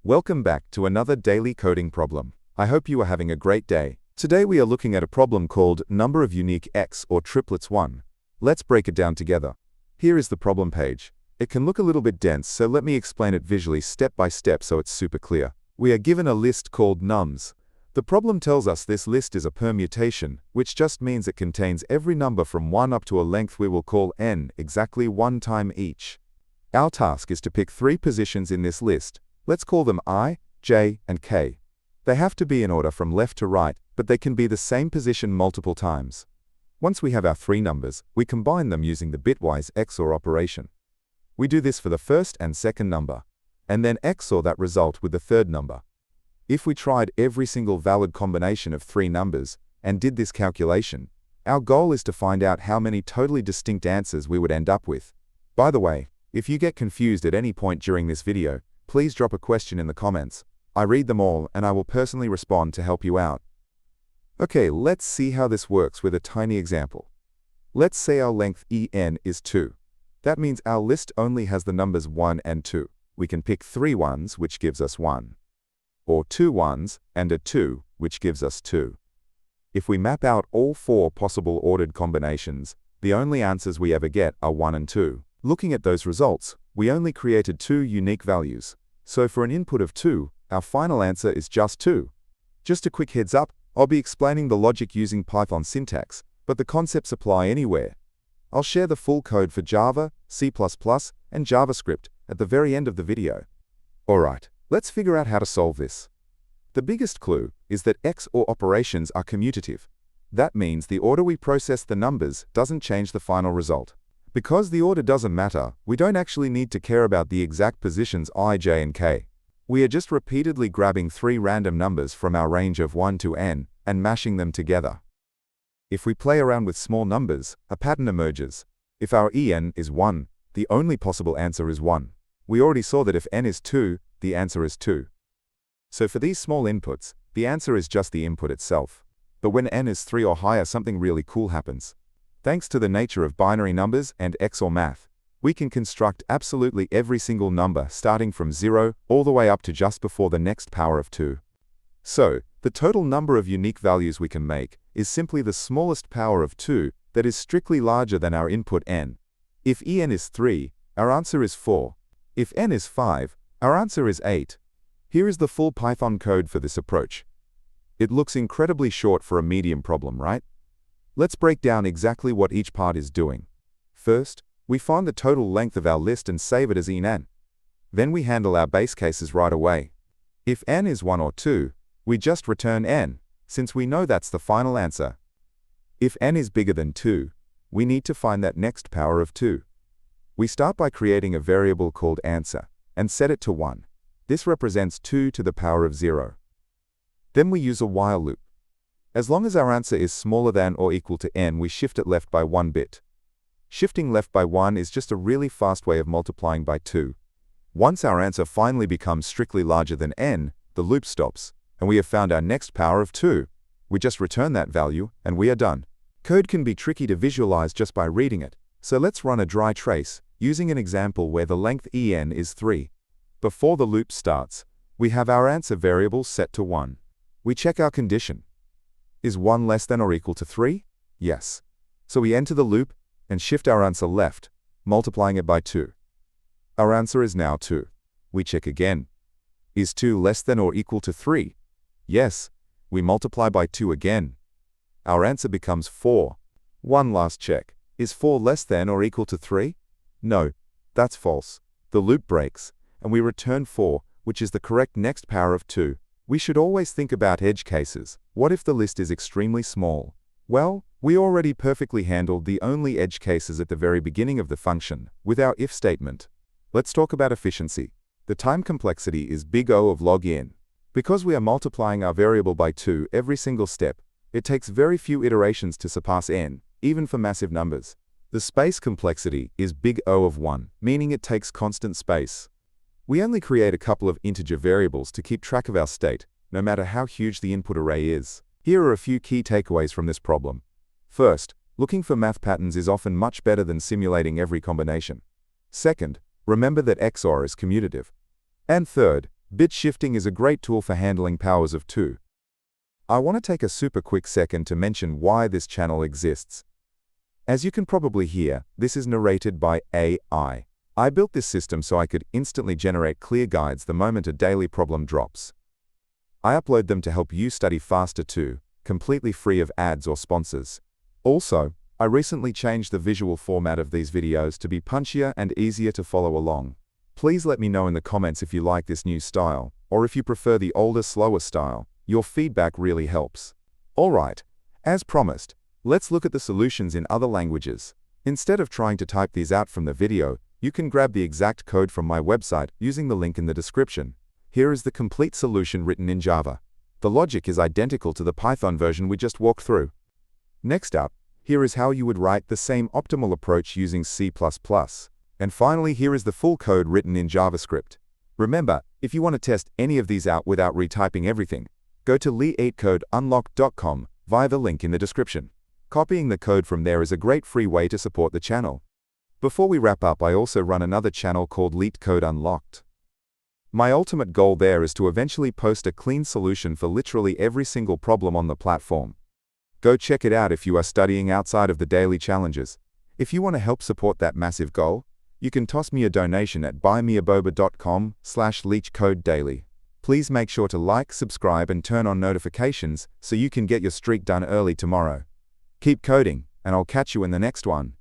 Welcome back to another daily coding problem. I hope you are having a great day. Today we are looking at a problem called number of unique XOR triplets I. Let's break it down together. Here is the problem page. It can look a little bit dense, so let me explain it visually step by step so it's super clear. We are given a list called nums. The problem tells us this list is a permutation, which just means it contains every number from 1 up to a length we will call n, exactly one time each. Our task is to pick 3 positions in this list. Let's call them I, j, and k. They have to be in order from left to right, but they can be the same position multiple times. Once we have our 3 numbers, we combine them using the bitwise XOR operation. We do this for the first and second number, and then XOR that result with the third number. If we tried every single valid combination of 3 numbers and did this calculation, our goal is to find out how many totally distinct answers we would end up with. By the way, if you get confused at any point during this video, please drop a question in the comments. I read them all and I will personally respond to help you out. Okay, let's see how this works with a tiny example. Let's say our length en is 2. That means our list only has the numbers 1 and 2. We can pick 3 ones, which gives us 1. Or 2 ones and a 2, which gives us 2. If we map out all 4 possible ordered combinations, the only answers we ever get are 1 and 2. Looking at those results, we only created 2 unique values. So for an input of 2, our final answer is just 2. Just a quick heads up, I'll be explaining the logic using Python syntax, but the concepts apply anywhere. I'll share the full code for Java, C++, and JavaScript at the very end of the video. Alright, let's figure out how to solve this. The biggest clue is that XOR operations are commutative. That means the order we process the numbers doesn't change the final result. Because the order doesn't matter, we don't actually need to care about the exact positions I, j, and k. We are just repeatedly grabbing 3 random numbers from our range of 1 to n and mashing them together. If we play around with small numbers, a pattern emerges. If our en is 1, the only possible answer is 1. We already saw that if n is 2, the answer is 2. So for these small inputs, the answer is just the input itself. But when n is 3 or higher, something really cool happens. Thanks to the nature of binary numbers and XOR math, we can construct absolutely every single number starting from 0 all the way up to just before the next power of 2. So, the total number of unique values we can make is simply the smallest power of 2 that is strictly larger than our input n. If en is 3, our answer is 4. If n is 5, our answer is 8. Here is the full Python code for this approach. It looks incredibly short for a medium problem, right? Let's break down exactly what each part is doing. First, we find the total length of our list and save it as en. Then we handle our base cases right away. If n is 1 or 2, we just return n, since we know that's the final answer. If n is bigger than 2, we need to find that next power of 2. We start by creating a variable called answer, and set it to 1. This represents 2 to the power of 0. Then we use a while loop. As long as our answer is smaller than or equal to n, we shift it left by 1 bit. Shifting left by 1 is just a really fast way of multiplying by 2. Once our answer finally becomes strictly larger than n, the loop stops, and we have found our next power of 2. We just return that value, and we are done. Code can be tricky to visualize just by reading it, so let's run a dry trace, using an example where the length en is 3. Before the loop starts, we have our answer variable set to 1. We check our condition. Is 1 less than or equal to 3? Yes. So we enter the loop and shift our answer left, multiplying it by 2. Our answer is now 2. We check again. Is 2 less than or equal to 3? Yes. We multiply by 2 again. Our answer becomes 4. One last check. Is 4 less than or equal to 3? No, that's false. The loop breaks, and we return 4, which is the correct next power of 2. We should always think about edge cases. What if the list is extremely small? Well, we already perfectly handled the only edge cases at the very beginning of the function with our if statement. Let's talk about efficiency. The time complexity is big O of log n. Because we are multiplying our variable by 2 every single step, it takes very few iterations to surpass n, even for massive numbers. The space complexity is big O of 1, meaning it takes constant space. We only create a couple of integer variables to keep track of our state, no matter how huge the input array is. Here are a few key takeaways from this problem. First, looking for math patterns is often much better than simulating every combination. Second, remember that XOR is commutative. And third, Bit shifting is a great tool for handling powers of 2. I want to take a super quick second to mention why this channel exists. As you can probably hear, this is narrated by AI. I built this system so I could instantly generate clear guides the moment a daily problem drops. I upload them to help you study faster too, completely free of ads or sponsors. Also, I recently changed the visual format of these videos to be punchier and easier to follow along. Please let me know in the comments if you like this new style, or if you prefer the older, slower style. Your feedback really helps. Alright, as promised, let's look at the solutions in other languages. Instead of trying to type these out from the video, you can grab the exact code from my website using the link in the description. Here is the complete solution written in Java. The logic is identical to the Python version we just walked through. Next up, here is how you would write the same optimal approach using C++. And finally, here is the full code written in JavaScript. Remember, if you want to test any of these out without retyping everything, go to leetcodeunlocked.com via the link in the description. Copying the code from there is a great free way to support the channel. Before we wrap up, I also run another channel called Leetcode Unlocked. My ultimate goal there is to eventually post a clean solution for literally every single problem on the platform. Go check it out if you are studying outside of the daily challenges. If you want to help support that massive goal, you can toss me a donation at buymeaboba.com/leetcodedaily. Please make sure to like, subscribe, and turn on notifications so you can get your streak done early tomorrow. Keep coding, and I'll catch you in the next one.